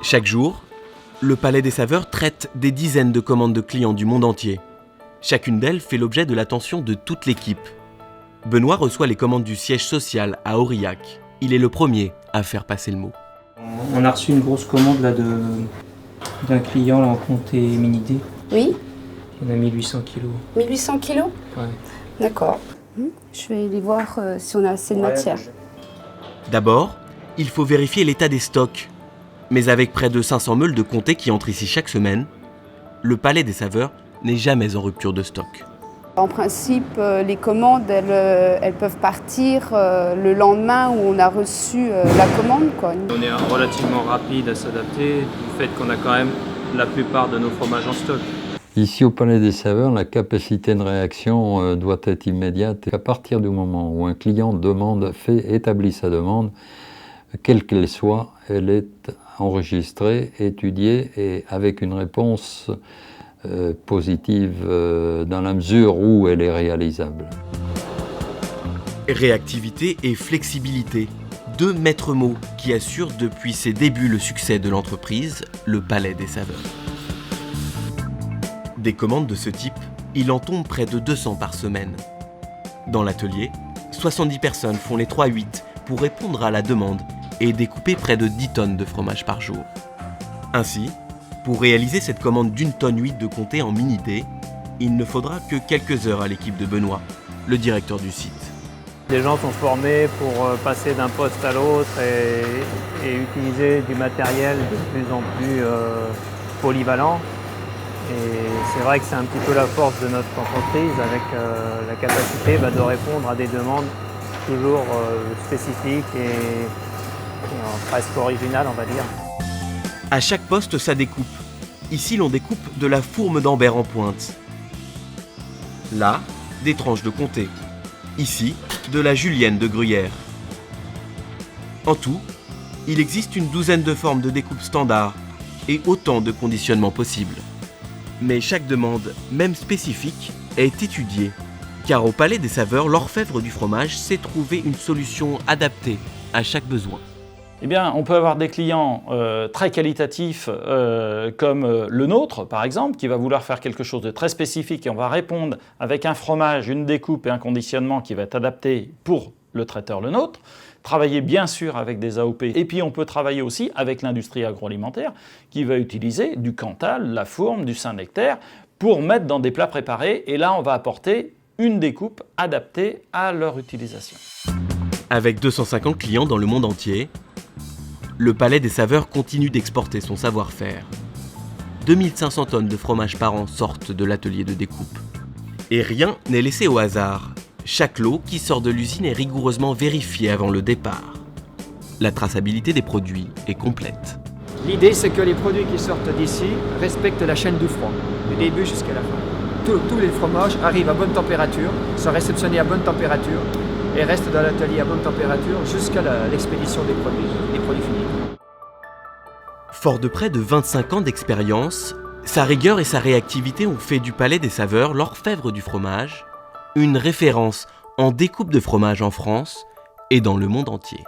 Chaque jour, le Palais des Saveurs traite des dizaines de commandes de clients du monde entier. Chacune d'elles fait l'objet de l'attention de toute l'équipe. Benoît reçoit les commandes du siège social à Aurillac. Il est le premier à faire passer le mot. On a reçu une grosse commande là, d'un client là, en comté Mini-D. Oui. Il en a 1800 kilos. 1800 kilos? Ouais. D'accord. Je vais aller voir si on a assez de matière. D'abord, il faut vérifier l'état des stocks. Mais avec près de 500 meules de comté qui entrent ici chaque semaine, le Palais des Saveurs n'est jamais en rupture de stock. En principe, les commandes, elles peuvent partir le lendemain où on a reçu la commande, quoi. On est relativement rapide à s'adapter du fait qu'on a quand même la plupart de nos fromages en stock. Ici au Palais des Saveurs, la capacité de réaction doit être immédiate. À partir du moment où un client établit sa demande, quelle qu'elle soit, elle est enregistrée, étudiée et avec une réponse positive dans la mesure où elle est réalisable. Réactivité et flexibilité, deux maîtres mots qui assurent depuis ses débuts le succès de l'entreprise, le Palais des Saveurs. Des commandes de ce type, il en tombe près de 200 par semaine. Dans l'atelier, 70 personnes font les 3-8 pour répondre à la demande et découper près de 10 tonnes de fromage par jour. Ainsi, pour réaliser cette commande d'1,8 tonne de comté en mini-D, il ne faudra que quelques heures à l'équipe de Benoît, le directeur du site. Les gens sont formés pour passer d'un poste à l'autre et utiliser du matériel de plus en plus polyvalent. Et c'est vrai que c'est un petit peu la force de notre entreprise avec la capacité de répondre à des demandes toujours spécifiques et presque originales, on va dire. À chaque poste, sa découpe. Ici, l'on découpe de la fourme d'Ambert en pointe. Là, des tranches de comté. Ici, de la julienne de gruyère. En tout, il existe une douzaine de formes de découpe standard et autant de conditionnements possibles. Mais chaque demande, même spécifique, est étudiée. Car au Palais des Saveurs, l'orfèvre du fromage sait trouver une solution adaptée à chaque besoin. Eh bien, on peut avoir des clients très qualitatifs comme le nôtre, par exemple, qui va vouloir faire quelque chose de très spécifique et on va répondre avec un fromage, une découpe et un conditionnement qui va être adapté pour le traiteur le nôtre. Travailler bien sûr avec des AOP et puis on peut travailler aussi avec l'industrie agroalimentaire qui va utiliser du Cantal, la fourme, du Saint-Nectaire pour mettre dans des plats préparés et là on va apporter une découpe adaptée à leur utilisation. Avec 250 clients dans le monde entier, le Palais des Saveurs continue d'exporter son savoir-faire. 2500 tonnes de fromage par an sortent de l'atelier de découpe. Et rien n'est laissé au hasard. Chaque lot qui sort de l'usine est rigoureusement vérifié avant le départ. La traçabilité des produits est complète. L'idée, c'est que les produits qui sortent d'ici respectent la chaîne du froid, du début jusqu'à la fin. Tous les fromages arrivent à bonne température, sont réceptionnés à bonne température et restent dans l'atelier à bonne température jusqu'à l'expédition des produits finis. Fort de près de 25 ans d'expérience, sa rigueur et sa réactivité ont fait du Palais des Saveurs l'orfèvre du fromage, une référence en découpe de fromage en France et dans le monde entier.